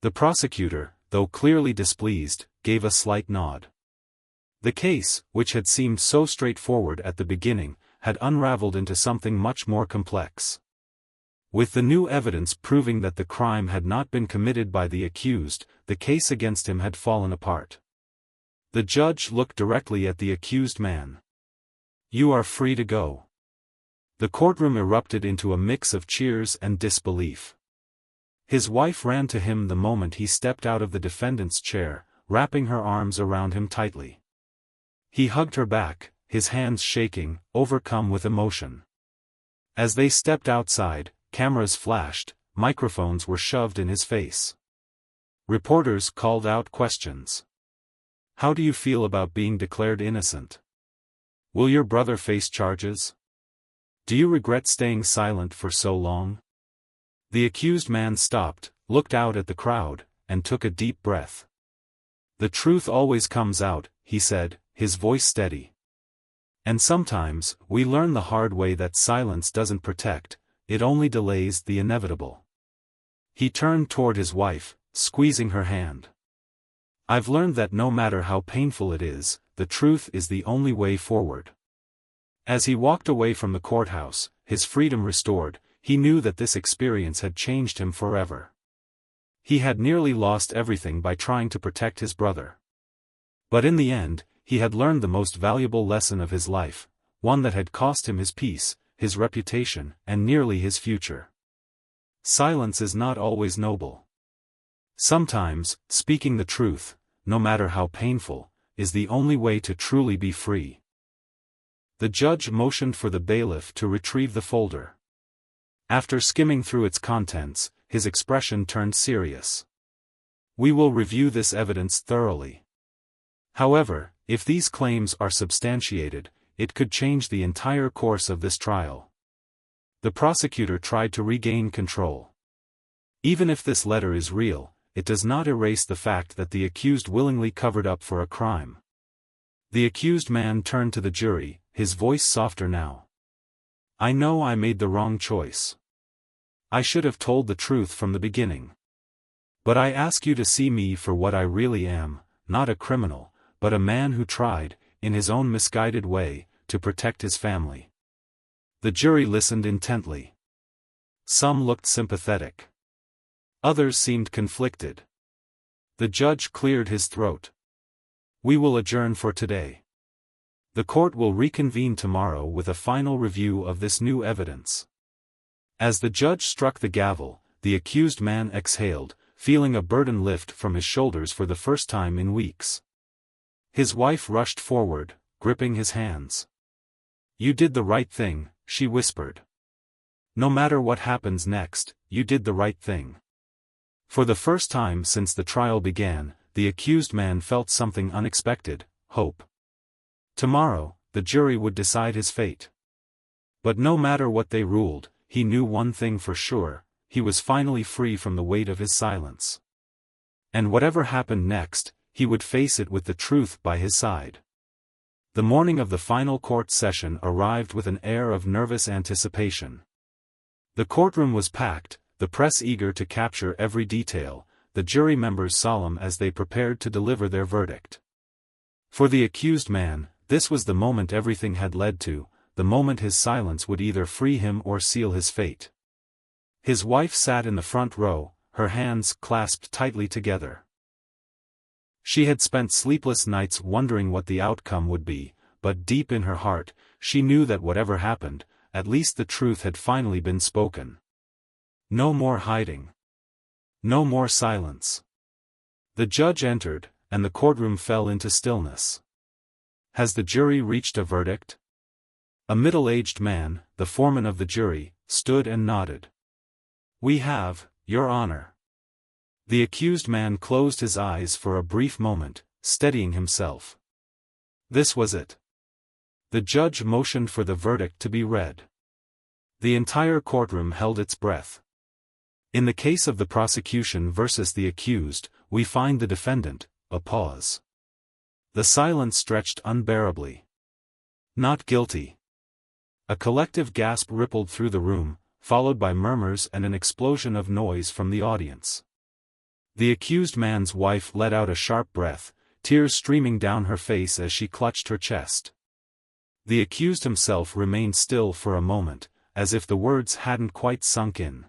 The prosecutor, though clearly displeased, gave a slight nod. The case, which had seemed so straightforward at the beginning, had unraveled into something much more complex. With the new evidence proving that the crime had not been committed by the accused, the case against him had fallen apart. The judge looked directly at the accused man. "You are free to go." The courtroom erupted into a mix of cheers and disbelief. His wife ran to him the moment he stepped out of the defendant's chair, wrapping her arms around him tightly. He hugged her back, his hands shaking, overcome with emotion. As they stepped outside, cameras flashed, microphones were shoved in his face. Reporters called out questions. "How do you feel about being declared innocent? Will your brother face charges? Do you regret staying silent for so long?" The accused man stopped, looked out at the crowd, and took a deep breath. "The truth always comes out," he said, his voice steady. "And sometimes, we learn the hard way that silence doesn't protect, it only delays the inevitable." He turned toward his wife, squeezing her hand. "I've learned that no matter how painful it is, the truth is the only way forward." As he walked away from the courthouse, his freedom restored, he knew that this experience had changed him forever. He had nearly lost everything by trying to protect his brother. But in the end, he had learned the most valuable lesson of his life, one that had cost him his peace, his reputation, and nearly his future. Silence is not always noble. Sometimes, speaking the truth, no matter how painful, is the only way to truly be free. The judge motioned for the bailiff to retrieve the folder. After skimming through its contents, his expression turned serious. "We will review this evidence thoroughly. However, if these claims are substantiated, it could change the entire course of this trial." The prosecutor tried to regain control. "Even if this letter is real, it does not erase the fact that the accused willingly covered up for a crime." The accused man turned to the jury, his voice softer now. "I know I made the wrong choice. I should have told the truth from the beginning. But I ask you to see me for what I really am, not a criminal, but a man who tried, in his own misguided way, to protect his family." The jury listened intently. Some looked sympathetic. Others seemed conflicted. The judge cleared his throat. "We will adjourn for today. The court will reconvene tomorrow with a final review of this new evidence." As the judge struck the gavel, the accused man exhaled, feeling a burden lift from his shoulders for the first time in weeks. His wife rushed forward, gripping his hands. "You did the right thing," she whispered. "No matter what happens next, you did the right thing." For the first time since the trial began, the accused man felt something unexpected: hope. Tomorrow, the jury would decide his fate. But no matter what they ruled, he knew one thing for sure: he was finally free from the weight of his silence. And whatever happened next, he would face it with the truth by his side. The morning of the final court session arrived with an air of nervous anticipation. The courtroom was packed, the press eager to capture every detail, the jury members solemn as they prepared to deliver their verdict. For the accused man, this was the moment everything had led to, the moment his silence would either free him or seal his fate. His wife sat in the front row, her hands clasped tightly together. She had spent sleepless nights wondering what the outcome would be, but deep in her heart, she knew that whatever happened, at least the truth had finally been spoken. No more hiding. No more silence. The judge entered, and the courtroom fell into stillness. "Has the jury reached a verdict?" A middle-aged man, the foreman of the jury, stood and nodded. "We have, Your Honor." The accused man closed his eyes for a brief moment, steadying himself. This was it. The judge motioned for the verdict to be read. The entire courtroom held its breath. In the case of the prosecution versus the accused, we find the defendant. A pause. The silence stretched unbearably. "Not guilty." A collective gasp rippled through the room, followed by murmurs and an explosion of noise from the audience. The accused man's wife let out a sharp breath, tears streaming down her face as she clutched her chest. The accused himself remained still for a moment, as if the words hadn't quite sunk in.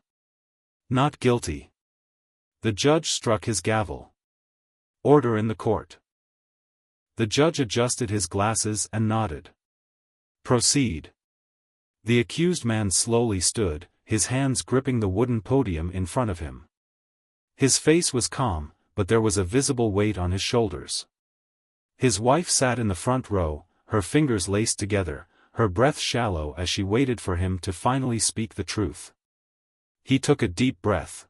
Not guilty. The judge struck his gavel. Order in the court. The judge adjusted his glasses and nodded. Proceed. The accused man slowly stood, his hands gripping the wooden podium in front of him. His face was calm, but there was a visible weight on his shoulders. His wife sat in the front row, her fingers laced together, her breath shallow as she waited for him to finally speak the truth. He took a deep breath.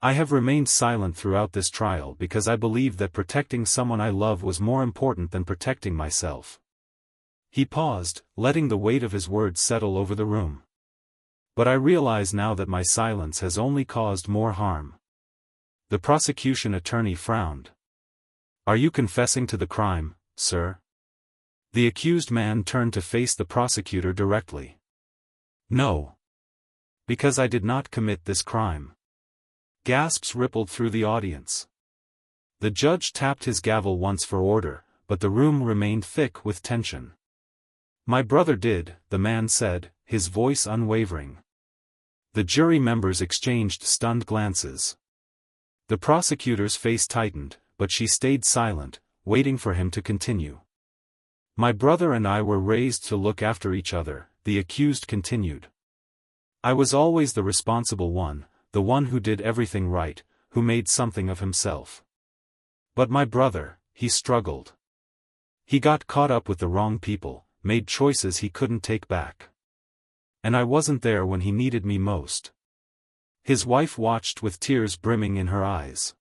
I have remained silent throughout this trial because I believed that protecting someone I love was more important than protecting myself. He paused, letting the weight of his words settle over the room. But I realize now that my silence has only caused more harm. The prosecution attorney frowned. Are you confessing to the crime, sir? The accused man turned to face the prosecutor directly. No. Because I did not commit this crime. Gasps rippled through the audience. The judge tapped his gavel once for order, but the room remained thick with tension. My brother did, the man said, his voice unwavering. The jury members exchanged stunned glances. The prosecutor's face tightened, but she stayed silent, waiting for him to continue. My brother and I were raised to look after each other, the accused continued. I was always the responsible one, the one who did everything right, who made something of himself. But my brother, he struggled. He got caught up with the wrong people, made choices he couldn't take back. And I wasn't there when he needed me most. His wife watched with tears brimming in her eyes.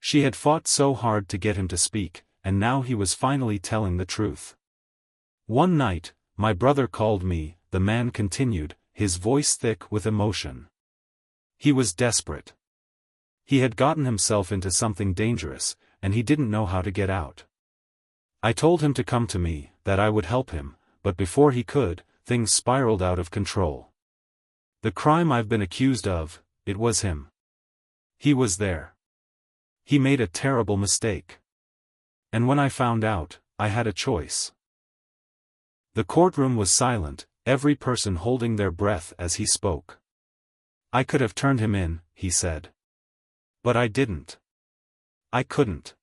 She had fought so hard to get him to speak, and now he was finally telling the truth. One night, my brother called me, the man continued, his voice thick with emotion. He was desperate. He had gotten himself into something dangerous, and he didn't know how to get out. I told him to come to me, that I would help him, but before he could, things spiraled out of control. The crime I've been accused of, it was him. He was there. He made a terrible mistake. And when I found out, I had a choice. The courtroom was silent, every person holding their breath as he spoke. I could have turned him in, he said. But I didn't. I couldn't.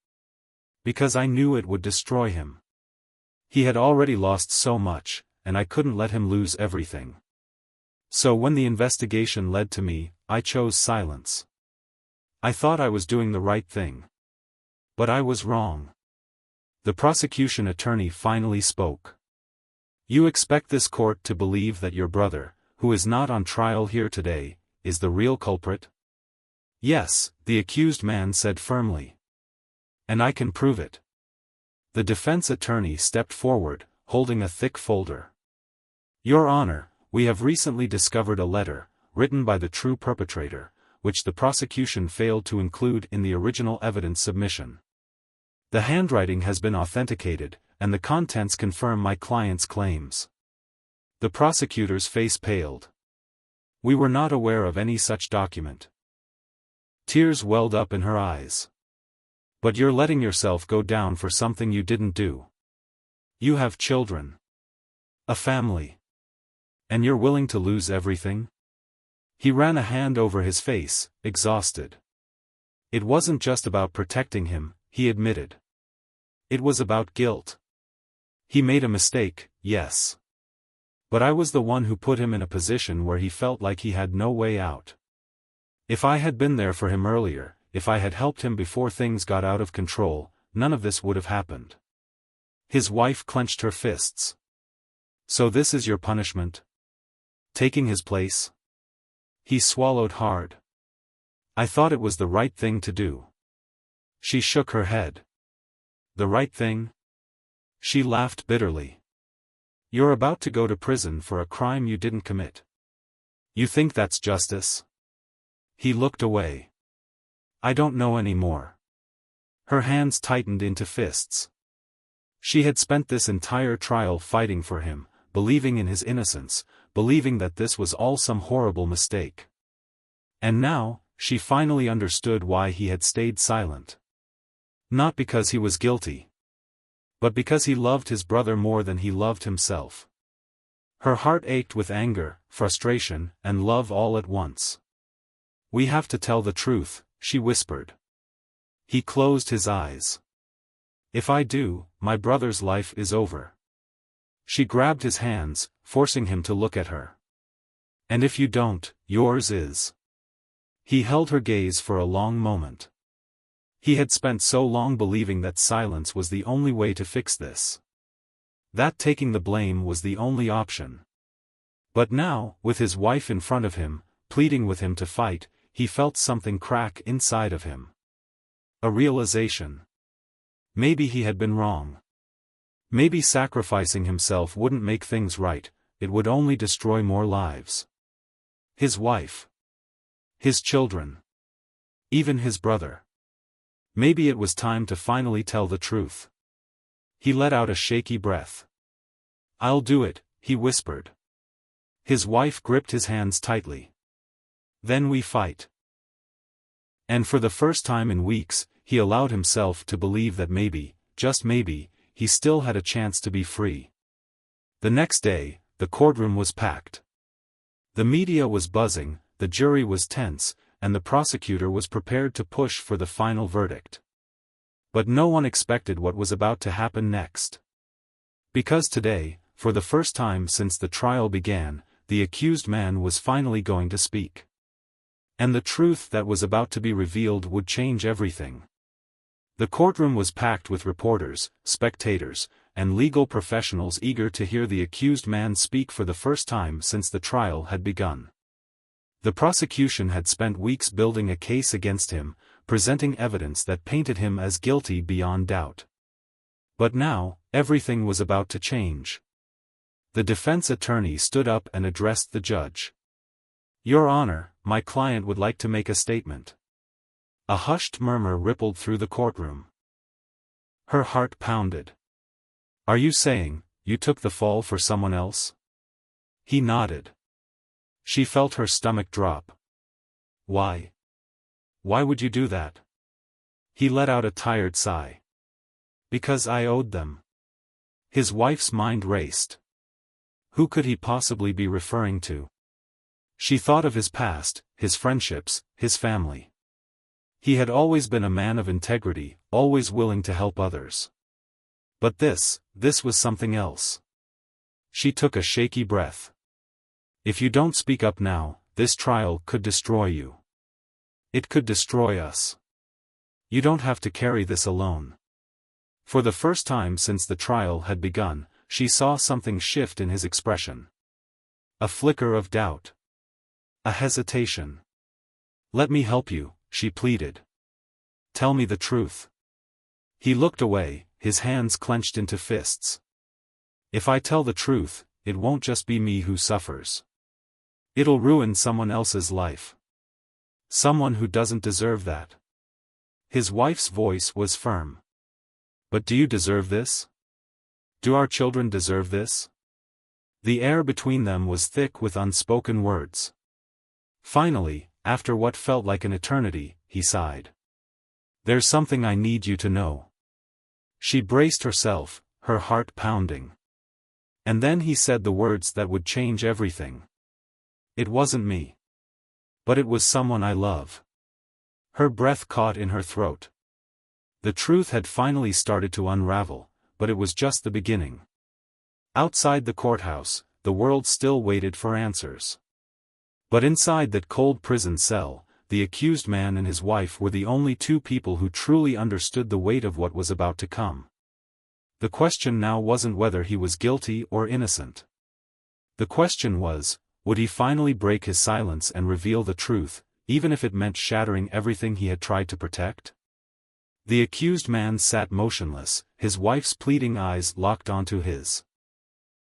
Because I knew it would destroy him. He had already lost so much, and I couldn't let him lose everything. So when the investigation led to me, I chose silence. I thought I was doing the right thing. But I was wrong. The prosecution attorney finally spoke. You expect this court to believe that your brother, who is not on trial here today, is the real culprit? Yes, the accused man said firmly. And I can prove it. The defense attorney stepped forward, holding a thick folder. Your Honor, we have recently discovered a letter, written by the true perpetrator, which the prosecution failed to include in the original evidence submission. The handwriting has been authenticated, and the contents confirm my client's claims. The prosecutor's face paled. We were not aware of any such document. Tears welled up in her eyes. But you're letting yourself go down for something you didn't do. You have children. A family. And you're willing to lose everything? He ran a hand over his face, exhausted. It wasn't just about protecting him, he admitted. It was about guilt. He made a mistake, yes. But I was the one who put him in a position where he felt like he had no way out. If I had been there for him earlier, if I had helped him before things got out of control, none of this would have happened. His wife clenched her fists. So this is your punishment? Taking his place? He swallowed hard. I thought it was the right thing to do. She shook her head. The right thing? She laughed bitterly. You're about to go to prison for a crime you didn't commit. You think that's justice? He looked away. I don't know anymore. Her hands tightened into fists. She had spent this entire trial fighting for him, believing in his innocence, believing that this was all some horrible mistake. And now, she finally understood why he had stayed silent. Not because he was guilty, but because he loved his brother more than he loved himself. Her heart ached with anger, frustration, and love all at once. "We have to tell the truth," she whispered. He closed his eyes. "If I do, my brother's life is over." She grabbed his hands, forcing him to look at her. "And if you don't, yours is." He held her gaze for a long moment. He had spent so long believing that silence was the only way to fix this. That taking the blame was the only option. But now, with his wife in front of him, pleading with him to fight, he felt something crack inside of him. A realization. Maybe he had been wrong. Maybe sacrificing himself wouldn't make things right, it would only destroy more lives. His wife. His children. Even his brother. Maybe it was time to finally tell the truth. He let out a shaky breath. "I'll do it," he whispered. His wife gripped his hands tightly. "Then we fight." And for the first time in weeks, he allowed himself to believe that maybe, just maybe, he still had a chance to be free. The next day, the courtroom was packed. The media was buzzing, the jury was tense, and the prosecutor was prepared to push for the final verdict. But no one expected what was about to happen next. Because today, for the first time since the trial began, the accused man was finally going to speak. And the truth that was about to be revealed would change everything. The courtroom was packed with reporters, spectators, and legal professionals eager to hear the accused man speak for the first time since the trial had begun. The prosecution had spent weeks building a case against him, presenting evidence that painted him as guilty beyond doubt. But now, everything was about to change. The defense attorney stood up and addressed the judge. "Your Honor, my client would like to make a statement." A hushed murmur rippled through the courtroom. Her heart pounded. "Are you saying, you took the fall for someone else?" He nodded. She felt her stomach drop. "Why? Why would you do that?" He let out a tired sigh. "Because I owed them." His wife's mind raced. Who could he possibly be referring to? She thought of his past, his friendships, his family. He had always been a man of integrity, always willing to help others. But this was something else. She took a shaky breath. "If you don't speak up now, this trial could destroy you. It could destroy us. You don't have to carry this alone." For the first time since the trial had begun, she saw something shift in his expression. A flicker of doubt. A hesitation. "Let me help you," she pleaded. "Tell me the truth." He looked away, his hands clenched into fists. "If I tell the truth, it won't just be me who suffers. It'll ruin someone else's life. Someone who doesn't deserve that." His wife's voice was firm. "But do you deserve this? Do our children deserve this?" The air between them was thick with unspoken words. Finally, after what felt like an eternity, he sighed. "There's something I need you to know." She braced herself, her heart pounding. And then he said the words that would change everything. "It wasn't me. But it was someone I love." Her breath caught in her throat. The truth had finally started to unravel, but it was just the beginning. Outside the courthouse, the world still waited for answers. But inside that cold prison cell, the accused man and his wife were the only two people who truly understood the weight of what was about to come. The question now wasn't whether he was guilty or innocent. The question was, would he finally break his silence and reveal the truth, even if it meant shattering everything he had tried to protect? The accused man sat motionless, his wife's pleading eyes locked onto his.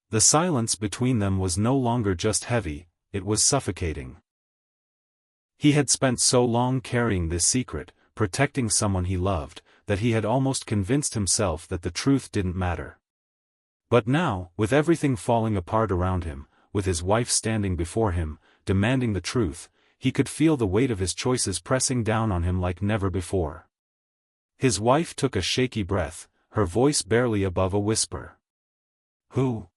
The silence between them was no longer just heavy, it was suffocating. He had spent so long carrying this secret, protecting someone he loved, that he had almost convinced himself that the truth didn't matter. But now, with everything falling apart around him, with his wife standing before him, demanding the truth, he could feel the weight of his choices pressing down on him like never before. His wife took a shaky breath, her voice barely above a whisper. "Who?"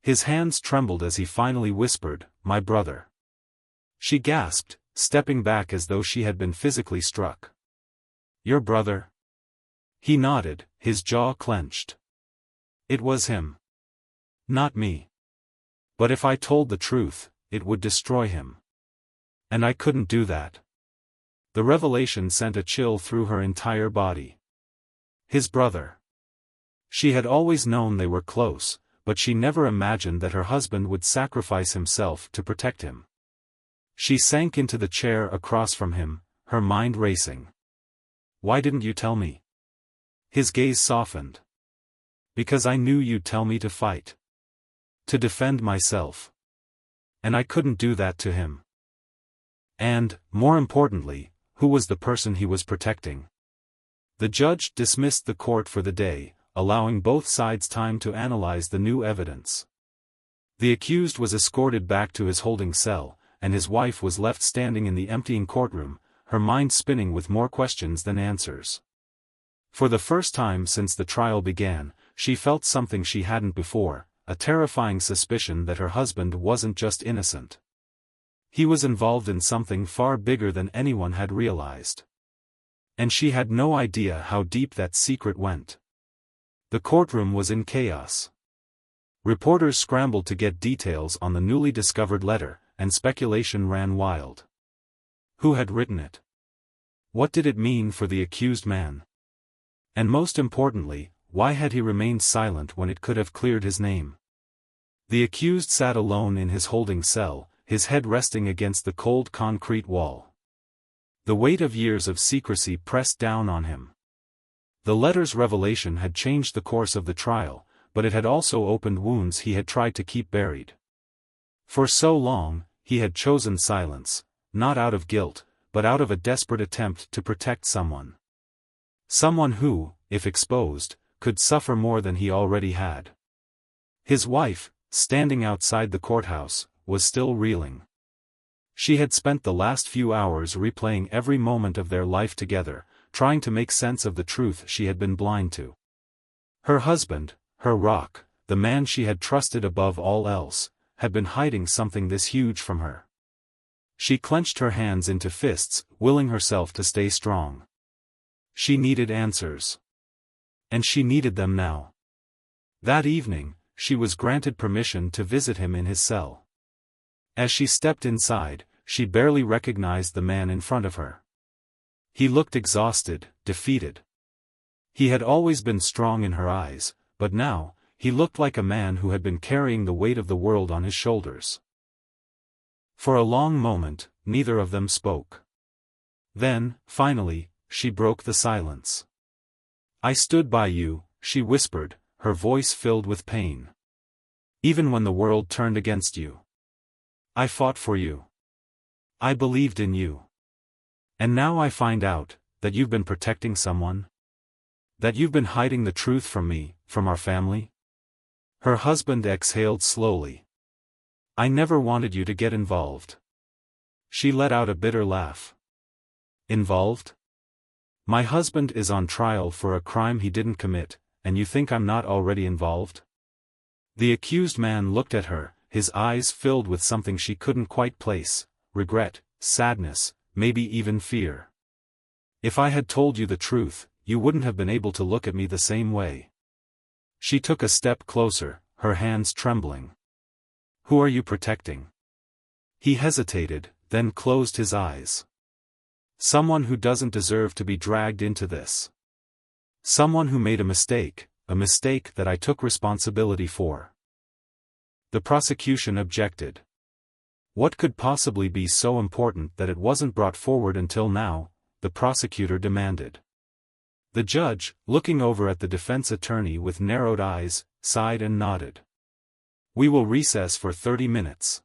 His hands trembled as he finally whispered, "My brother." She gasped, stepping back as though she had been physically struck. "Your brother?" He nodded, his jaw clenched. "It was him. Not me. But if I told the truth, it would destroy him. And I couldn't do that." The revelation sent a chill through her entire body. His brother. She had always known they were close, but she never imagined that her husband would sacrifice himself to protect him. She sank into the chair across from him, her mind racing. "Why didn't you tell me?" His gaze softened. "Because I knew you'd tell me to fight. To defend myself. And I couldn't do that to him." And, more importantly, who was the person he was protecting? The judge dismissed the court for the day, allowing both sides time to analyze the new evidence. The accused was escorted back to his holding cell, and his wife was left standing in the emptying courtroom, her mind spinning with more questions than answers. For the first time since the trial began, she felt something she hadn't before, a terrifying suspicion that her husband wasn't just innocent. He was involved in something far bigger than anyone had realized. And she had no idea how deep that secret went. The courtroom was in chaos. Reporters scrambled to get details on the newly discovered letter, and speculation ran wild. Who had written it? What did it mean for the accused man? And most importantly, why had he remained silent when it could have cleared his name? The accused sat alone in his holding cell, his head resting against the cold concrete wall. The weight of years of secrecy pressed down on him. The letter's revelation had changed the course of the trial, but it had also opened wounds he had tried to keep buried. For so long, he had chosen silence, not out of guilt, but out of a desperate attempt to protect someone. Someone who, if exposed, could suffer more than he already had. His wife, standing outside the courthouse, was still reeling. She had spent the last few hours replaying every moment of their life together, trying to make sense of the truth she had been blind to. Her husband, her rock, the man she had trusted above all else, had been hiding something this huge from her. She clenched her hands into fists, willing herself to stay strong. She needed answers. And she needed them now. That evening, she was granted permission to visit him in his cell. As she stepped inside, she barely recognized the man in front of her. He looked exhausted, defeated. He had always been strong in her eyes, but now, he looked like a man who had been carrying the weight of the world on his shoulders. For a long moment, neither of them spoke. Then, finally, she broke the silence. "I stood by you," she whispered, her voice filled with pain. "Even when the world turned against you. I fought for you. I believed in you. And now I find out, that you've been protecting someone? That you've been hiding the truth from me, from our family?" Her husband exhaled slowly. "I never wanted you to get involved." She let out a bitter laugh. "Involved? My husband is on trial for a crime he didn't commit, and you think I'm not already involved?" The accused man looked at her, his eyes filled with something she couldn't quite place, regret, sadness, maybe even fear. "If I had told you the truth, you wouldn't have been able to look at me the same way." She took a step closer, her hands trembling. "Who are you protecting?" He hesitated, then closed his eyes. "Someone who doesn't deserve to be dragged into this. Someone who made a mistake that I took responsibility for." The prosecution objected. What could possibly be so important that it wasn't brought forward until now? The prosecutor demanded. The judge, looking over at the defense attorney with narrowed eyes, sighed and nodded. "We will recess for 30 minutes.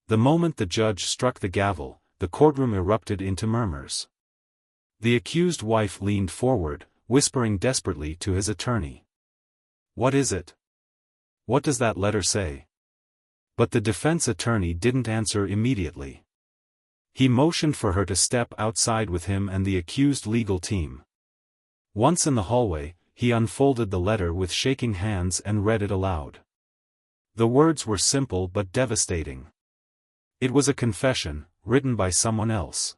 The moment the judge struck the gavel, the courtroom erupted into murmurs. The accused wife leaned forward, whispering desperately to his attorney. "What is it? What does that letter say?" But the defense attorney didn't answer immediately. He motioned for her to step outside with him and the accused legal team. Once in the hallway, he unfolded the letter with shaking hands and read it aloud. The words were simple but devastating. It was a confession, written by someone else.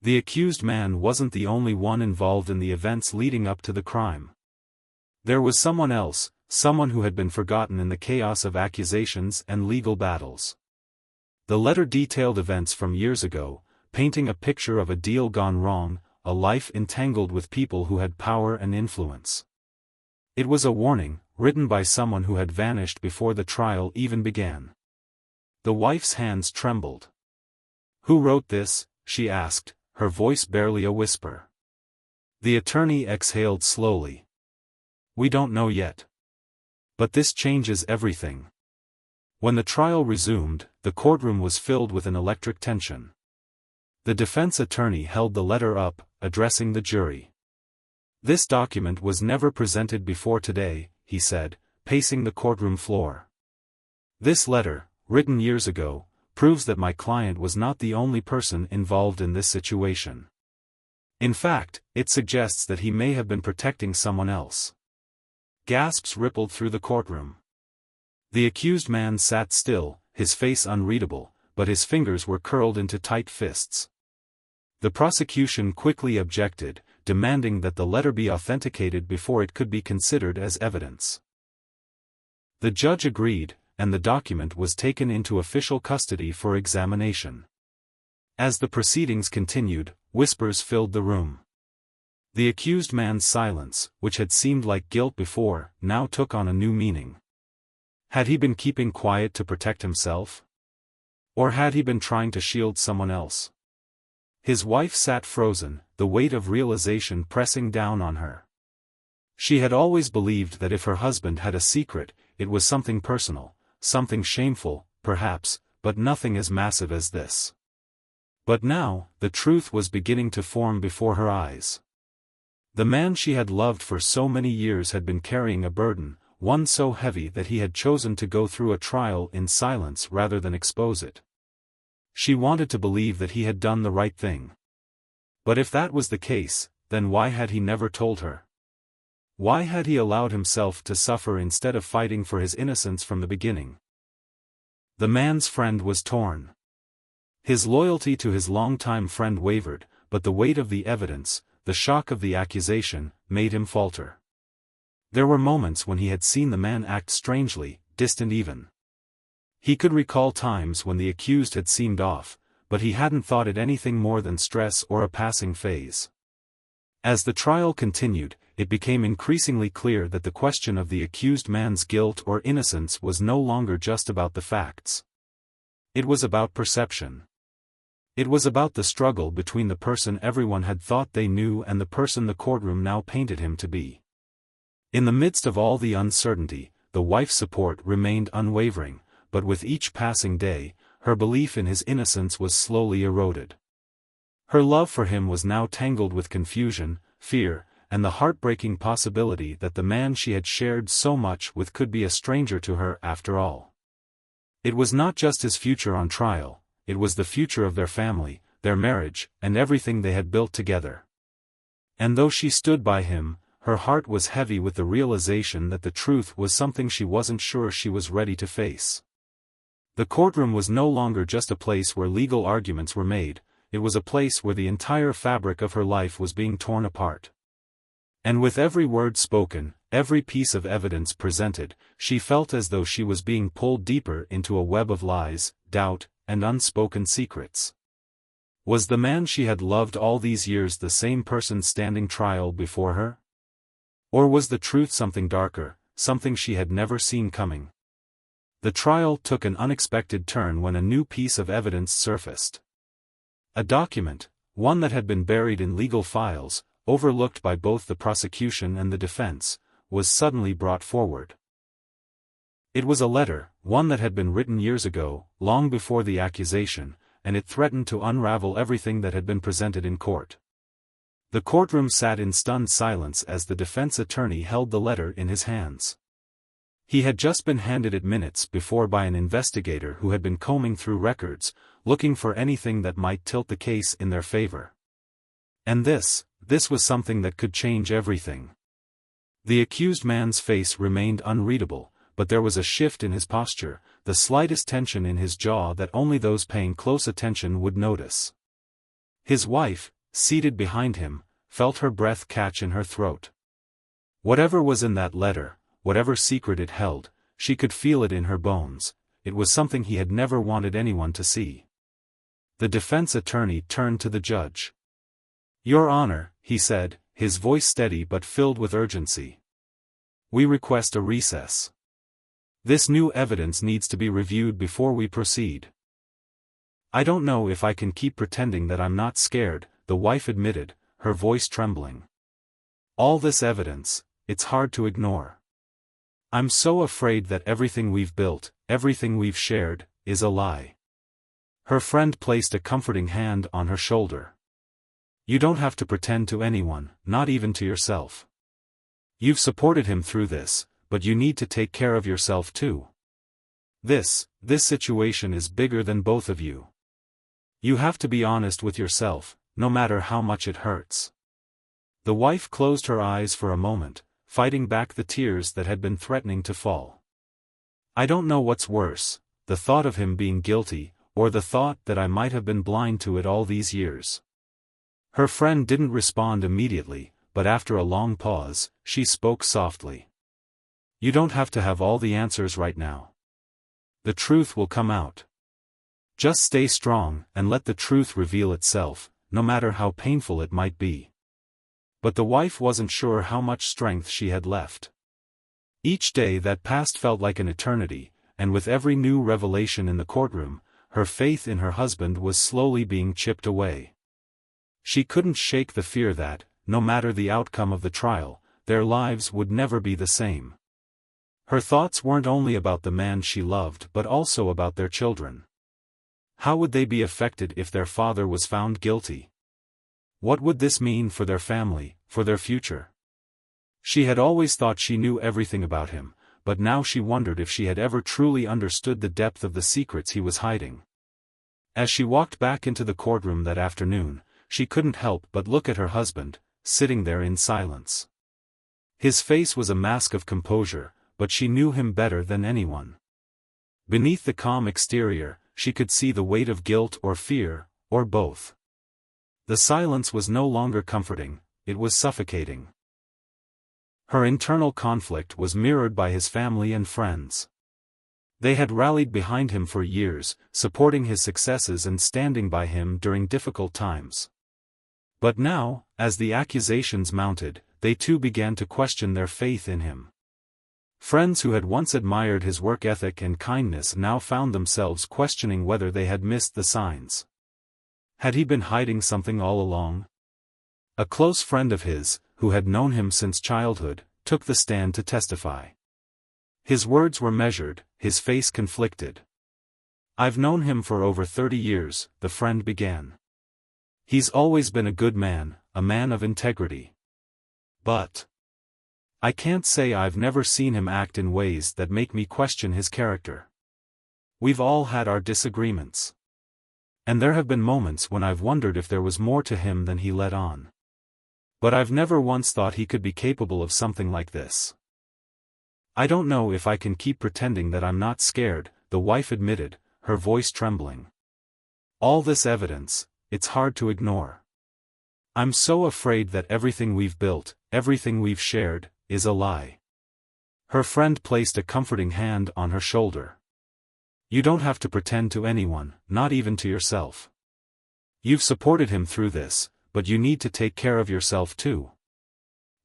The accused man wasn't the only one involved in the events leading up to the crime. There was someone else, someone who had been forgotten in the chaos of accusations and legal battles. The letter detailed events from years ago, painting a picture of a deal gone wrong, a life entangled with people who had power and influence. It was a warning, written by someone who had vanished before the trial even began. The wife's hands trembled. "Who wrote this?" she asked, her voice barely a whisper. The attorney exhaled slowly. "We don't know yet. But this changes everything." When the trial resumed, the courtroom was filled with an electric tension. The defense attorney held the letter up, addressing the jury. "This document was never presented before today," he said, pacing the courtroom floor. "This letter, written years ago, proves that my client was not the only person involved in this situation. In fact, it suggests that he may have been protecting someone else." Gasps rippled through the courtroom. The accused man sat still, his face unreadable, but his fingers were curled into tight fists. The prosecution quickly objected, demanding that the letter be authenticated before it could be considered as evidence. The judge agreed, and the document was taken into official custody for examination. As the proceedings continued, whispers filled the room. The accused man's silence, which had seemed like guilt before, now took on a new meaning. Had he been keeping quiet to protect himself? Or had he been trying to shield someone else? His wife sat frozen, the weight of realization pressing down on her. She had always believed that if her husband had a secret, it was something personal, something shameful, perhaps, but nothing as massive as this. But now, the truth was beginning to form before her eyes. The man she had loved for so many years had been carrying a burden, one so heavy that he had chosen to go through a trial in silence rather than expose it. She wanted to believe that he had done the right thing. But if that was the case, then why had he never told her? Why had he allowed himself to suffer instead of fighting for his innocence from the beginning? The man's friend was torn. His loyalty to his longtime friend wavered, but the weight of the evidence, the shock of the accusation, made him falter. There were moments when he had seen the man act strangely, distant even. He could recall times when the accused had seemed off, but he hadn't thought it anything more than stress or a passing phase. As the trial continued, it became increasingly clear that the question of the accused man's guilt or innocence was no longer just about the facts. It was about perception. It was about the struggle between the person everyone had thought they knew and the person the courtroom now painted him to be. In the midst of all the uncertainty, the wife's support remained unwavering, but with each passing day, her belief in his innocence was slowly eroded. Her love for him was now tangled with confusion, fear, and the heartbreaking possibility that the man she had shared so much with could be a stranger to her after all. It was not just his future on trial, it was the future of their family, their marriage, and everything they had built together. And though she stood by him, her heart was heavy with the realization that the truth was something she wasn't sure she was ready to face. The courtroom was no longer just a place where legal arguments were made, it was a place where the entire fabric of her life was being torn apart. And with every word spoken, every piece of evidence presented, she felt as though she was being pulled deeper into a web of lies, doubt, and unspoken secrets. Was the man she had loved all these years the same person standing trial before her? Or was the truth something darker, something she had never seen coming? The trial took an unexpected turn when a new piece of evidence surfaced. A document, one that had been buried in legal files, overlooked by both the prosecution and the defense, was suddenly brought forward. It was a letter, one that had been written years ago, long before the accusation, and it threatened to unravel everything that had been presented in court. The courtroom sat in stunned silence as the defense attorney held the letter in his hands. He had just been handed it minutes before by an investigator who had been combing through records, looking for anything that might tilt the case in their favor. And this was something that could change everything. The accused man's face remained unreadable, but there was a shift in his posture, the slightest tension in his jaw that only those paying close attention would notice. His wife, seated behind him, felt her breath catch in her throat. Whatever was in that letter, whatever secret it held, she could feel it in her bones. It was something he had never wanted anyone to see. The defense attorney turned to the judge. "Your Honor," he said, his voice steady but filled with urgency. "We request a recess. This new evidence needs to be reviewed before we proceed." "I don't know if I can keep pretending that I'm not scared," the wife admitted, her voice trembling. "All this evidence, it's hard to ignore. I'm so afraid that everything we've built, everything we've shared, is a lie." Her friend placed a comforting hand on her shoulder. "You don't have to pretend to anyone, not even to yourself. You've supported him through this, but you need to take care of yourself too. This situation is bigger than both of you. You have to be honest with yourself, no matter how much it hurts." The wife closed her eyes for a moment, fighting back the tears that had been threatening to fall. "I don't know what's worse, the thought of him being guilty, or the thought that I might have been blind to it all these years." Her friend didn't respond immediately, but after a long pause, she spoke softly. "You don't have to have all the answers right now. The truth will come out. Just stay strong and let the truth reveal itself, no matter how painful it might be." But the wife wasn't sure how much strength she had left. Each day that passed felt like an eternity, and with every new revelation in the courtroom, her faith in her husband was slowly being chipped away. She couldn't shake the fear that, no matter the outcome of the trial, their lives would never be the same. Her thoughts weren't only about the man she loved but also about their children. How would they be affected if their father was found guilty? What would this mean for their family, for their future? She had always thought she knew everything about him, but now she wondered if she had ever truly understood the depth of the secrets he was hiding. As she walked back into the courtroom that afternoon, she couldn't help but look at her husband, sitting there in silence. His face was a mask of composure, but she knew him better than anyone. Beneath the calm exterior, she could see the weight of guilt or fear, or both. The silence was no longer comforting, it was suffocating. Her internal conflict was mirrored by his family and friends. They had rallied behind him for years, supporting his successes and standing by him during difficult times. But now, as the accusations mounted, they too began to question their faith in him. Friends who had once admired his work ethic and kindness now found themselves questioning whether they had missed the signs. Had he been hiding something all along? A close friend of his, who had known him since childhood, took the stand to testify. His words were measured, his face conflicted. "I've known him for over 30 years, the friend began. He's always been a good man, a man of integrity. But I can't say I've never seen him act in ways that make me question his character. We've all had our disagreements. And there have been moments when I've wondered if there was more to him than he let on. But I've never once thought he could be capable of something like this. I don't know if I can keep pretending that I'm not scared," the wife admitted, her voice trembling. "All this evidence, it's hard to ignore. I'm so afraid that everything we've built, everything we've shared, is a lie." Her friend placed a comforting hand on her shoulder. "You don't have to pretend to anyone, not even to yourself. You've supported him through this, but you need to take care of yourself too.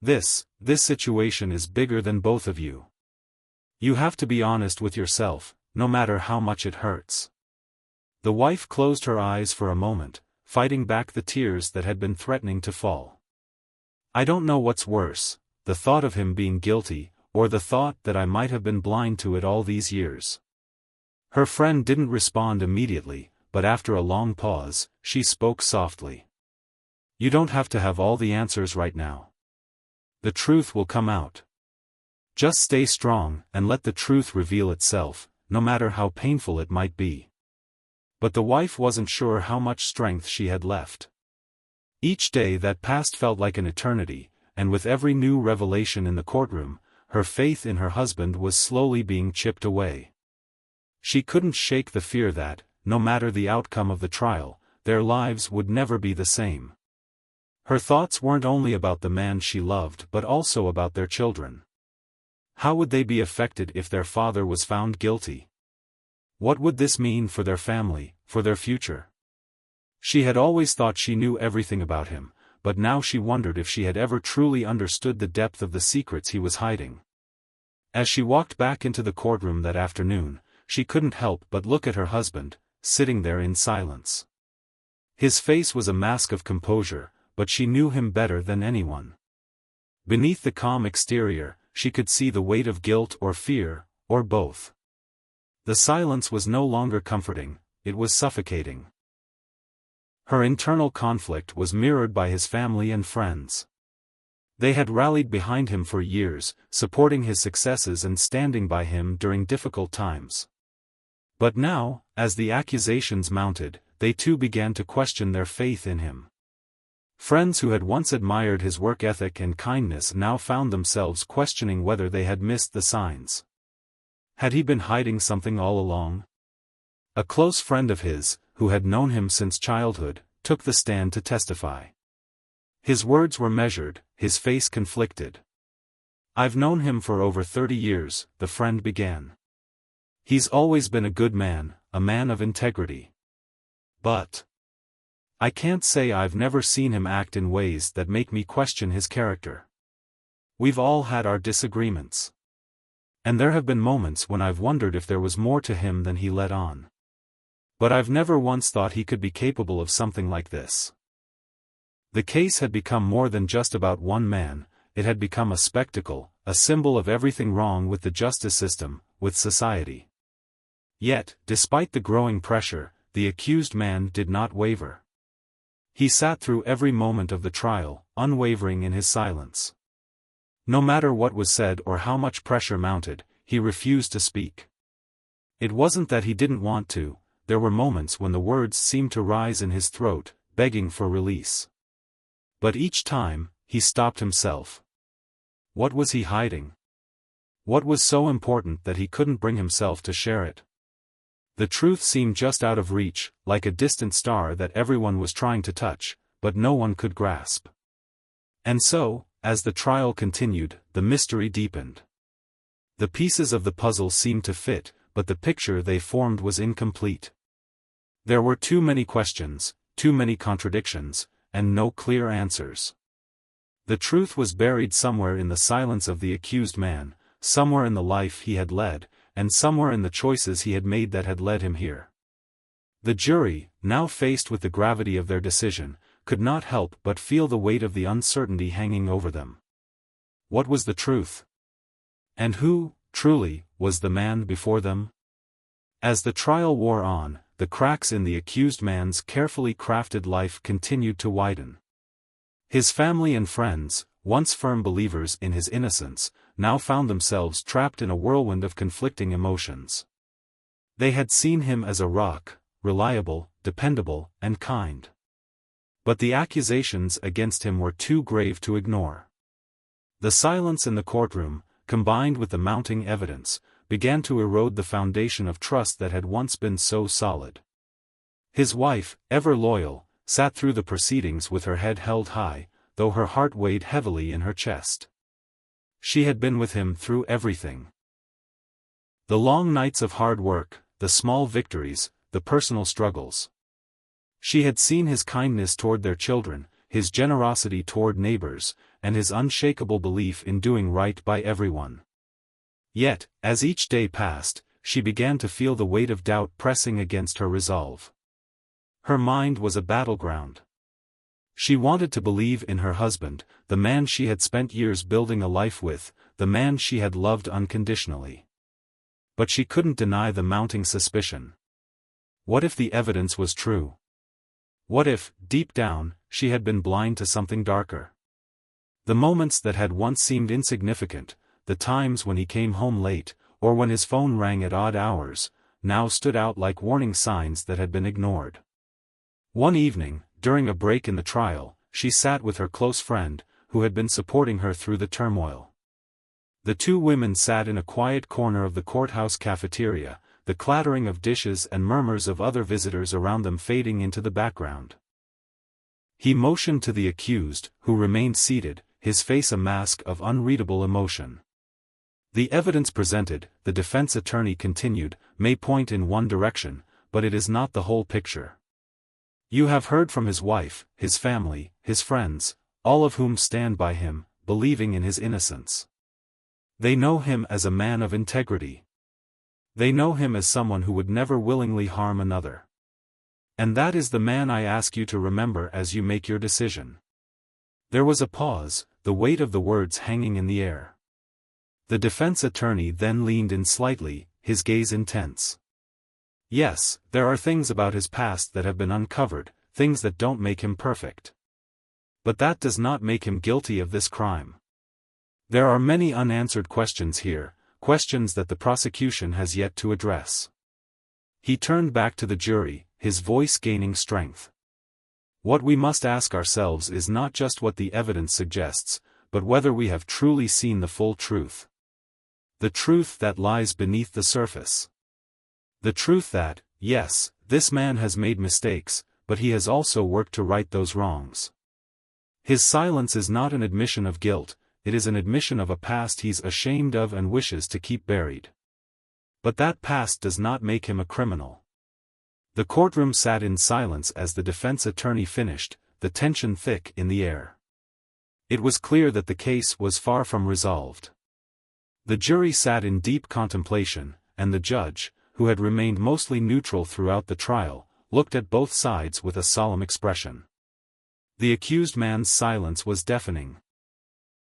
This situation is bigger than both of you. You have to be honest with yourself, no matter how much it hurts." The wife closed her eyes for a moment, fighting back the tears that had been threatening to fall. "I don't know what's worse, the thought of him being guilty, or the thought that I might have been blind to it all these years." Her friend didn't respond immediately, but after a long pause, she spoke softly. "You don't have to have all the answers right now. The truth will come out. Just stay strong, and let the truth reveal itself, no matter how painful it might be. But the wife wasn't sure how much strength she had left. Each day that passed felt like an eternity, and with every new revelation in the courtroom, her faith in her husband was slowly being chipped away. She couldn't shake the fear that, no matter the outcome of the trial, their lives would never be the same. Her thoughts weren't only about the man she loved but also about their children. How would they be affected if their father was found guilty? What would this mean for their family, for their future? She had always thought she knew everything about him, but now she wondered if she had ever truly understood the depth of the secrets he was hiding. As she walked back into the courtroom that afternoon, she couldn't help but look at her husband, sitting there in silence. His face was a mask of composure, but she knew him better than anyone. Beneath the calm exterior, she could see the weight of guilt or fear, or both. The silence was no longer comforting, it was suffocating. Her internal conflict was mirrored by his family and friends. They had rallied behind him for years, supporting his successes and standing by him during difficult times. But now, as the accusations mounted, they too began to question their faith in him. Friends who had once admired his work ethic and kindness now found themselves questioning whether they had missed the signs. Had he been hiding something all along? A close friend of his, who had known him since childhood, took the stand to testify. His words were measured, his face conflicted. "I've known him for over 30 years, the friend began. He's always been a good man, a man of integrity. But I can't say I've never seen him act in ways that make me question his character. We've all had our disagreements. And there have been moments when I've wondered if there was more to him than he let on. But I've never once thought he could be capable of something like this." The case had become more than just about one man, it had become a spectacle, a symbol of everything wrong with the justice system, with society. Yet, despite the growing pressure, the accused man did not waver. He sat through every moment of the trial, unwavering in his silence. No matter what was said or how much pressure mounted, he refused to speak. It wasn't that he didn't want to, there were moments when the words seemed to rise in his throat, begging for release. But each time, he stopped himself. What was he hiding? What was so important that he couldn't bring himself to share it? The truth seemed just out of reach, like a distant star that everyone was trying to touch, but no one could grasp. And so, as the trial continued, the mystery deepened. The pieces of the puzzle seemed to fit, but the picture they formed was incomplete. There were too many questions, too many contradictions, and no clear answers. The truth was buried somewhere in the silence of the accused man, somewhere in the life he had led, and somewhere in the choices he had made that had led him here. The jury, now faced with the gravity of their decision, could not help but feel the weight of the uncertainty hanging over them. What was the truth? And who, truly, was the man before them? As the trial wore on, the cracks in the accused man's carefully crafted life continued to widen. His family and friends, once firm believers in his innocence, now found themselves trapped in a whirlwind of conflicting emotions. They had seen him as a rock, reliable, dependable, and kind. But the accusations against him were too grave to ignore. The silence in the courtroom, combined with the mounting evidence, began to erode the foundation of trust that had once been so solid. His wife, ever loyal, sat through the proceedings with her head held high, though her heart weighed heavily in her chest. She had been with him through everything. The long nights of hard work, the small victories, the personal struggles. She had seen his kindness toward their children, his generosity toward neighbors, and his unshakable belief in doing right by everyone. Yet, as each day passed, she began to feel the weight of doubt pressing against her resolve. Her mind was a battleground. She wanted to believe in her husband, the man she had spent years building a life with, the man she had loved unconditionally. But she couldn't deny the mounting suspicion. What if the evidence was true? What if, deep down, she had been blind to something darker? The moments that had once seemed insignificant, the times when he came home late, or when his phone rang at odd hours, now stood out like warning signs that had been ignored. One evening, during a break in the trial, she sat with her close friend, who had been supporting her through the turmoil. The two women sat in a quiet corner of the courthouse cafeteria, the clattering of dishes and murmurs of other visitors around them fading into the background. He motioned to the accused, who remained seated, his face a mask of unreadable emotion. The evidence presented, the defense attorney continued, may point in one direction, but it is not the whole picture. You have heard from his wife, his family, his friends, all of whom stand by him, believing in his innocence. They know him as a man of integrity. They know him as someone who would never willingly harm another. And that is the man I ask you to remember as you make your decision. There was a pause, the weight of the words hanging in the air. The defense attorney then leaned in slightly, his gaze intense. Yes, there are things about his past that have been uncovered, things that don't make him perfect. But that does not make him guilty of this crime. There are many unanswered questions here, questions that the prosecution has yet to address. He turned back to the jury, his voice gaining strength. What we must ask ourselves is not just what the evidence suggests, but whether we have truly seen the full truth. The truth that lies beneath the surface. The truth that, yes, this man has made mistakes, but he has also worked to right those wrongs. His silence is not an admission of guilt, it is an admission of a past he's ashamed of and wishes to keep buried. But that past does not make him a criminal. The courtroom sat in silence as the defense attorney finished, the tension thick in the air. It was clear that the case was far from resolved. The jury sat in deep contemplation, and the judge, who had remained mostly neutral throughout the trial, looked at both sides with a solemn expression. The accused man's silence was deafening.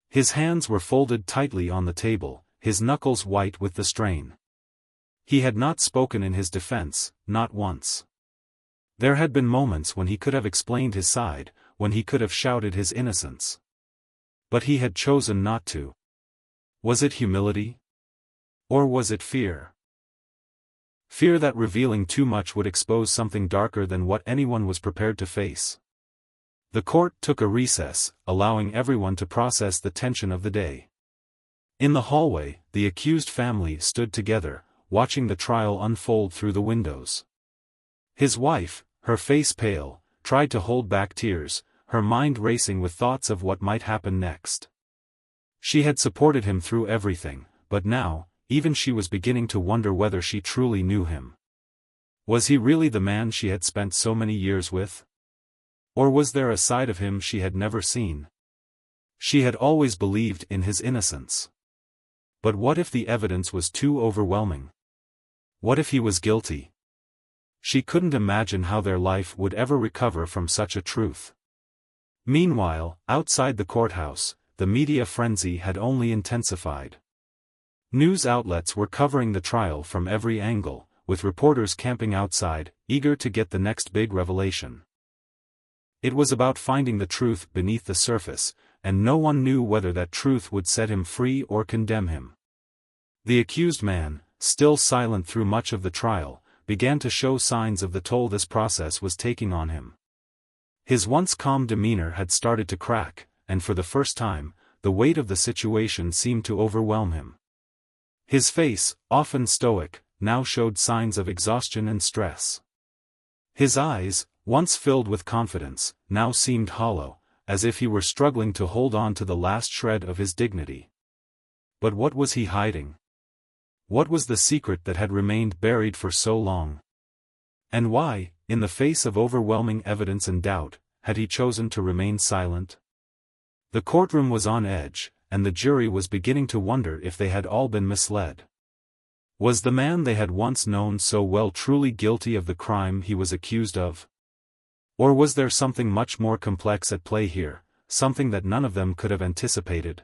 His hands were folded tightly on the table, his knuckles white with the strain. He had not spoken in his defense, not once. There had been moments when he could have explained his side, when he could have shouted his innocence. But he had chosen not to. Was it humility? Or was it fear? Fear that revealing too much would expose something darker than what anyone was prepared to face. The court took a recess, allowing everyone to process the tension of the day. In the hallway, the accused family stood together, watching the trial unfold through the windows. His wife, her face pale, tried to hold back tears, her mind racing with thoughts of what might happen next. She had supported him through everything, but now, even she was beginning to wonder whether she truly knew him. Was he really the man she had spent so many years with? Or was there a side of him she had never seen? She had always believed in his innocence. But what if the evidence was too overwhelming? What if he was guilty? She couldn't imagine how their life would ever recover from such a truth. Meanwhile, outside the courthouse, the media frenzy had only intensified. News outlets were covering the trial from every angle, with reporters camping outside, eager to get the next big revelation. It was about finding the truth beneath the surface, and no one knew whether that truth would set him free or condemn him. The accused man, still silent through much of the trial, began to show signs of the toll this process was taking on him. His once calm demeanor had started to crack, and for the first time, the weight of the situation seemed to overwhelm him. His face, often stoic, now showed signs of exhaustion and stress. His eyes, once filled with confidence, now seemed hollow, as if he were struggling to hold on to the last shred of his dignity. But what was he hiding? What was the secret that had remained buried for so long? And why, in the face of overwhelming evidence and doubt, had he chosen to remain silent? The courtroom was on edge, and the jury was beginning to wonder if they had all been misled. Was the man they had once known so well truly guilty of the crime he was accused of? Or was there something much more complex at play here, something that none of them could have anticipated?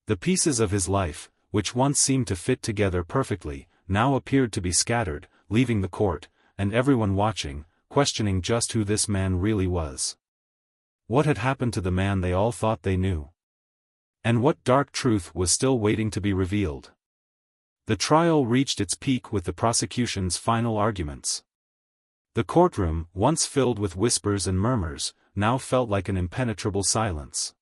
The pieces of his life, which once seemed to fit together perfectly, now appeared to be scattered, leaving the court, and everyone watching, questioning just who this man really was. What had happened to the man they all thought they knew? And what dark truth was still waiting to be revealed? The trial reached its peak with the prosecution's final arguments. The courtroom, once filled with whispers and murmurs, now felt like an impenetrable silence.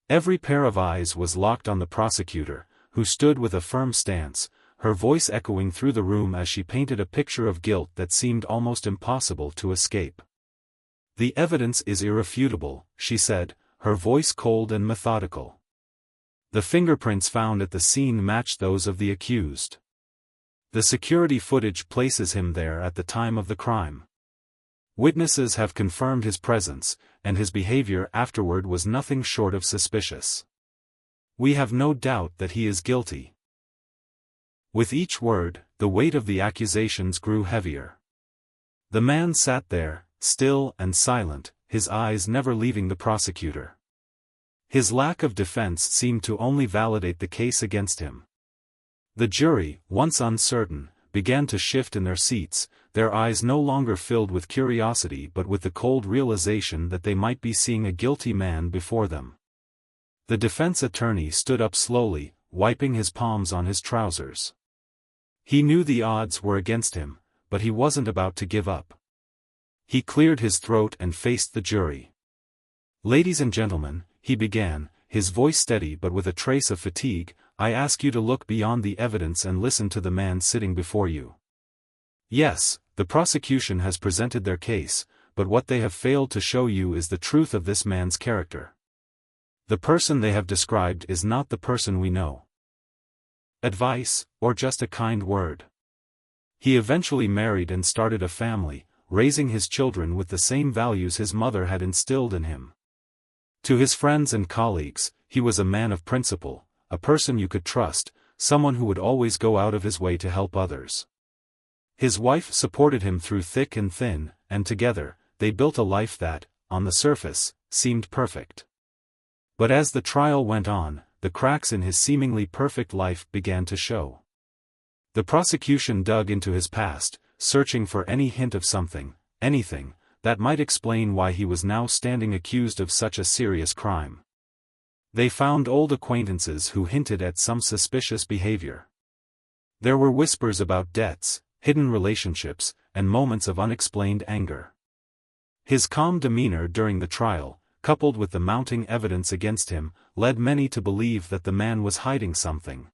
Every pair of eyes was locked on the prosecutor, who stood with a firm stance, her voice echoing through the room as she painted a picture of guilt that seemed almost impossible to escape. "The evidence is irrefutable," she said, her voice cold and methodical. "The fingerprints found at the scene match those of the accused. The security footage places him there at the time of the crime. Witnesses have confirmed his presence, and his behavior afterward was nothing short of suspicious. We have no doubt that he is guilty." With each word, the weight of the accusations grew heavier. The man sat there, still and silent, his eyes never leaving the prosecutor. His lack of defense seemed to only validate the case against him. The jury, once uncertain, began to shift in their seats, their eyes no longer filled with curiosity but with the cold realization that they might be seeing a guilty man before them. The defense attorney stood up slowly, wiping his palms on his trousers. He knew the odds were against him, but he wasn't about to give up. He cleared his throat and faced the jury. "Ladies and gentlemen," he began, his voice steady but with a trace of fatigue, "I ask you to look beyond the evidence and listen to the man sitting before you. Yes, the prosecution has presented their case, but what they have failed to show you is the truth of this man's character. The person they have described is not the person we know. Advice, or just a kind word. He eventually married and started a family, raising his children with the same values his mother had instilled in him. To his friends and colleagues, he was a man of principle, a person you could trust, someone who would always go out of his way to help others. His wife supported him through thick and thin, and together, they built a life that, on the surface, seemed perfect. But as the trial went on, the cracks in his seemingly perfect life began to show. The prosecution dug into his past, searching for any hint of something, anything, that might explain why he was now standing accused of such a serious crime. They found old acquaintances who hinted at some suspicious behavior. There were whispers about debts, hidden relationships, and moments of unexplained anger. His calm demeanor during the trial, coupled with the mounting evidence against him, led many to believe that the man was hiding something.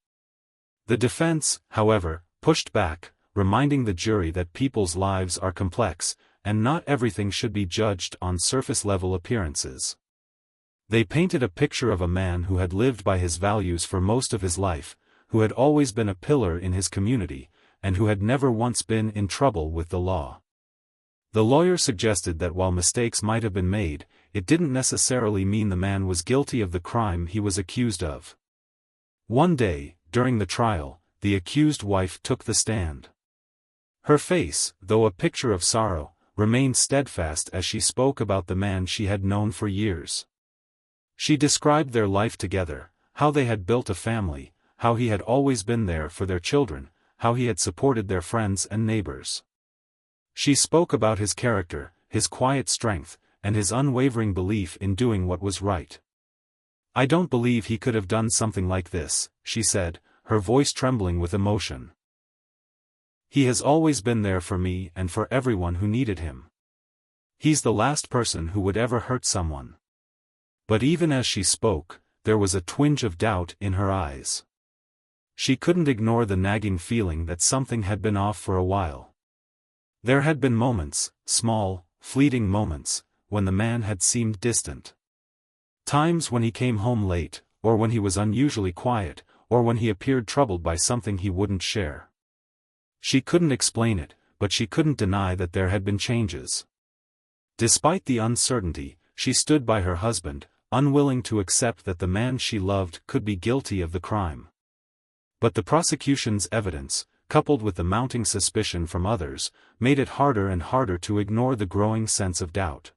The defense, however, pushed back, reminding the jury that people's lives are complex, and not everything should be judged on surface-level appearances. They painted a picture of a man who had lived by his values for most of his life, who had always been a pillar in his community, and who had never once been in trouble with the law. The lawyer suggested that while mistakes might have been made, it didn't necessarily mean the man was guilty of the crime he was accused of. One day, during the trial, the accused wife took the stand. Her face, though a picture of sorrow, remained steadfast as she spoke about the man she had known for years. She described their life together, how they had built a family, how he had always been there for their children, how he had supported their friends and neighbors. She spoke about his character, his quiet strength, and his unwavering belief in doing what was right. "I don't believe he could have done something like this," she said, her voice trembling with emotion. "He has always been there for me and for everyone who needed him. He's the last person who would ever hurt someone." But even as she spoke, there was a twinge of doubt in her eyes. She couldn't ignore the nagging feeling that something had been off for a while. There had been moments, small, fleeting moments, when the man had seemed distant. Times when he came home late, or when he was unusually quiet, or when he appeared troubled by something he wouldn't share. She couldn't explain it, but she couldn't deny that there had been changes. Despite the uncertainty, she stood by her husband, unwilling to accept that the man she loved could be guilty of the crime. But the prosecution's evidence, coupled with the mounting suspicion from others, made it harder and harder to ignore the growing sense of doubt.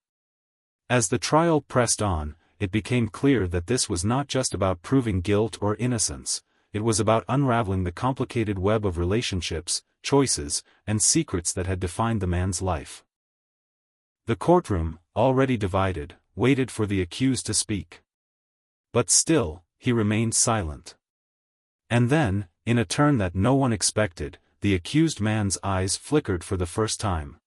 As the trial pressed on, it became clear that this was not just about proving guilt or innocence, it was about unraveling the complicated web of relationships, choices, and secrets that had defined the man's life. The courtroom, already divided, waited for the accused to speak. But still, he remained silent. And then, in a turn that no one expected, the accused man's eyes flickered for the first time.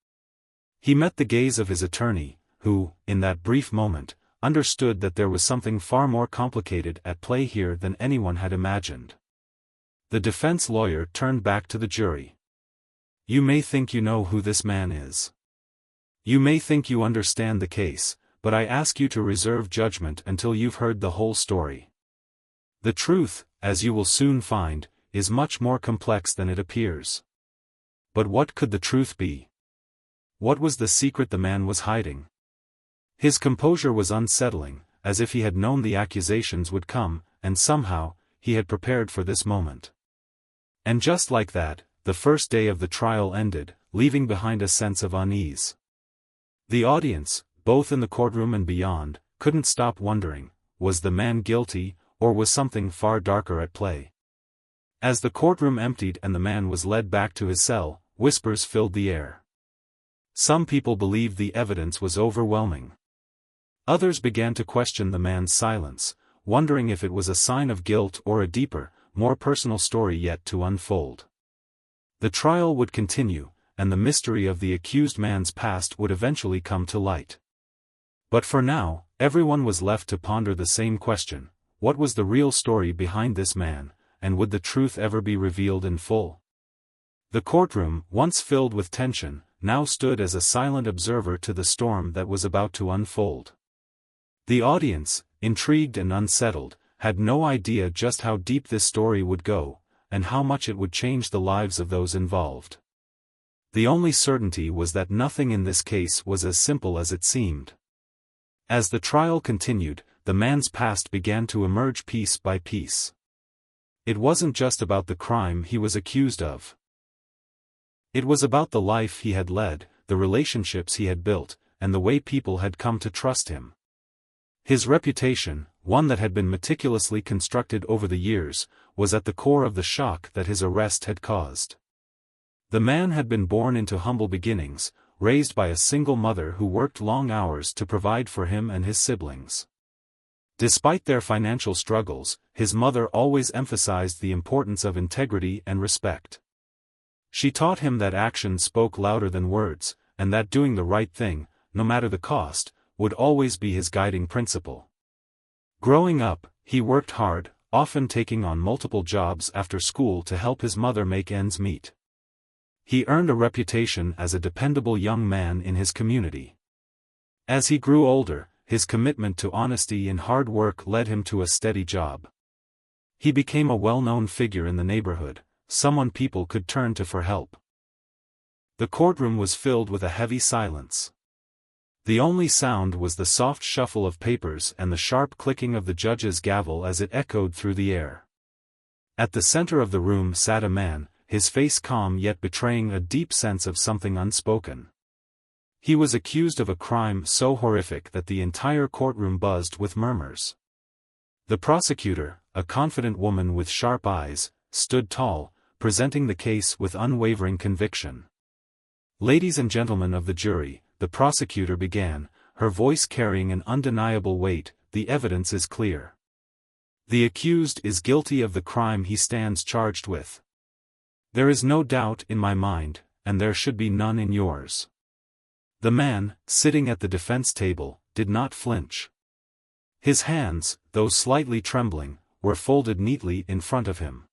He met the gaze of his attorney, who, in that brief moment, understood that there was something far more complicated at play here than anyone had imagined. The defense lawyer turned back to the jury. "You may think you know who this man is. You may think you understand the case, but I ask you to reserve judgment until you've heard the whole story. The truth, as you will soon find, is much more complex than it appears." But what could the truth be? What was the secret the man was hiding? His composure was unsettling, as if he had known the accusations would come, and somehow, he had prepared for this moment. And just like that, the first day of the trial ended, leaving behind a sense of unease. The audience, both in the courtroom and beyond, couldn't stop wondering, was the man guilty, or was something far darker at play? As the courtroom emptied and the man was led back to his cell, whispers filled the air. Some people believed the evidence was overwhelming. Others began to question the man's silence, wondering if it was a sign of guilt or a deeper, more personal story yet to unfold. The trial would continue, and the mystery of the accused man's past would eventually come to light. But for now, everyone was left to ponder the same question: what was the real story behind this man, and would the truth ever be revealed in full? The courtroom, once filled with tension, now stood as a silent observer to the storm that was about to unfold. The audience, intrigued and unsettled, had no idea just how deep this story would go, and how much it would change the lives of those involved. The only certainty was that nothing in this case was as simple as it seemed. As the trial continued, the man's past began to emerge piece by piece. It wasn't just about the crime he was accused of. It was about the life he had led, the relationships he had built, and the way people had come to trust him. His reputation, one that had been meticulously constructed over the years, was at the core of the shock that his arrest had caused. The man had been born into humble beginnings, raised by a single mother who worked long hours to provide for him and his siblings. Despite their financial struggles, his mother always emphasized the importance of integrity and respect. She taught him that action spoke louder than words, and that doing the right thing, no matter the cost, would always be his guiding principle. Growing up, he worked hard, often taking on multiple jobs after school to help his mother make ends meet. He earned a reputation as a dependable young man in his community. As he grew older, his commitment to honesty and hard work led him to a steady job. He became a well-known figure in the neighborhood, someone people could turn to for help. The courtroom was filled with a heavy silence. The only sound was the soft shuffle of papers and the sharp clicking of the judge's gavel as it echoed through the air. At the center of the room sat a man, his face calm yet betraying a deep sense of something unspoken. He was accused of a crime so horrific that the entire courtroom buzzed with murmurs. The prosecutor, a confident woman with sharp eyes, stood tall, presenting the case with unwavering conviction. "Ladies and gentlemen of the jury," the prosecutor began, her voice carrying an undeniable weight, "the evidence is clear. The accused is guilty of the crime he stands charged with. There is no doubt in my mind, and there should be none in yours." The man, sitting at the defense table, did not flinch. His hands, though slightly trembling, were folded neatly in front of him.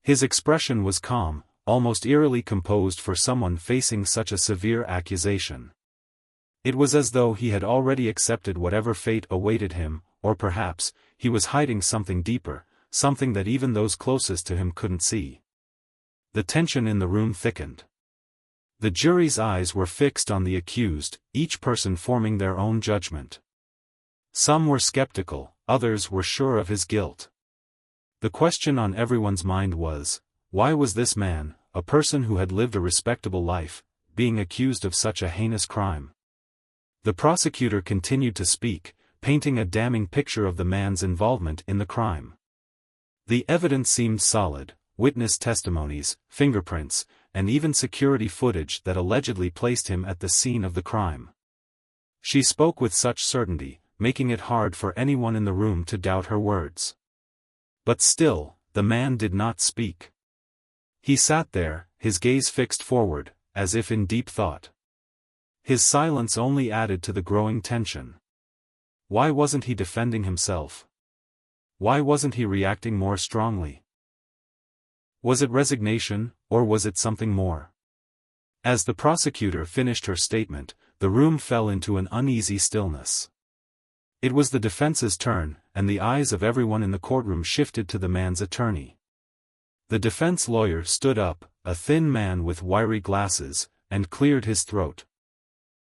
His expression was calm, almost eerily composed for someone facing such a severe accusation. It was as though he had already accepted whatever fate awaited him, or perhaps, he was hiding something deeper, something that even those closest to him couldn't see. The tension in the room thickened. The jury's eyes were fixed on the accused, each person forming their own judgment. Some were skeptical, others were sure of his guilt. The question on everyone's mind was, why was this man, a person who had lived a respectable life, being accused of such a heinous crime? The prosecutor continued to speak, painting a damning picture of the man's involvement in the crime. The evidence seemed solid: witness testimonies, fingerprints, and even security footage that allegedly placed him at the scene of the crime. She spoke with such certainty, making it hard for anyone in the room to doubt her words. But still, the man did not speak. He sat there, his gaze fixed forward, as if in deep thought. His silence only added to the growing tension. Why wasn't he defending himself? Why wasn't he reacting more strongly? Was it resignation, or was it something more? As the prosecutor finished her statement, the room fell into an uneasy stillness. It was the defense's turn, and the eyes of everyone in the courtroom shifted to the man's attorney. The defense lawyer stood up, a thin man with wiry glasses, and cleared his throat.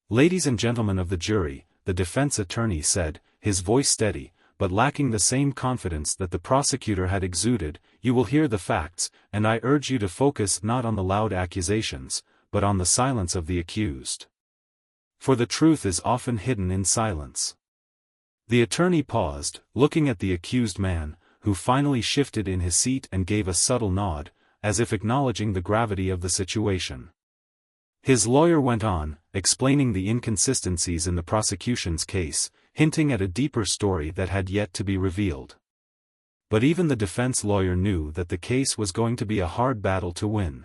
"Ladies and gentlemen of the jury," the defense attorney said, his voice steady, but lacking the same confidence that the prosecutor had exuded, "you will hear the facts, and I urge you to focus not on the loud accusations, but on the silence of the accused. For the truth is often hidden in silence." The attorney paused, looking at the accused man, who finally shifted in his seat and gave a subtle nod, as if acknowledging the gravity of the situation. His lawyer went on, explaining the inconsistencies in the prosecution's case, hinting at a deeper story that had yet to be revealed. But even the defense lawyer knew that the case was going to be a hard battle to win.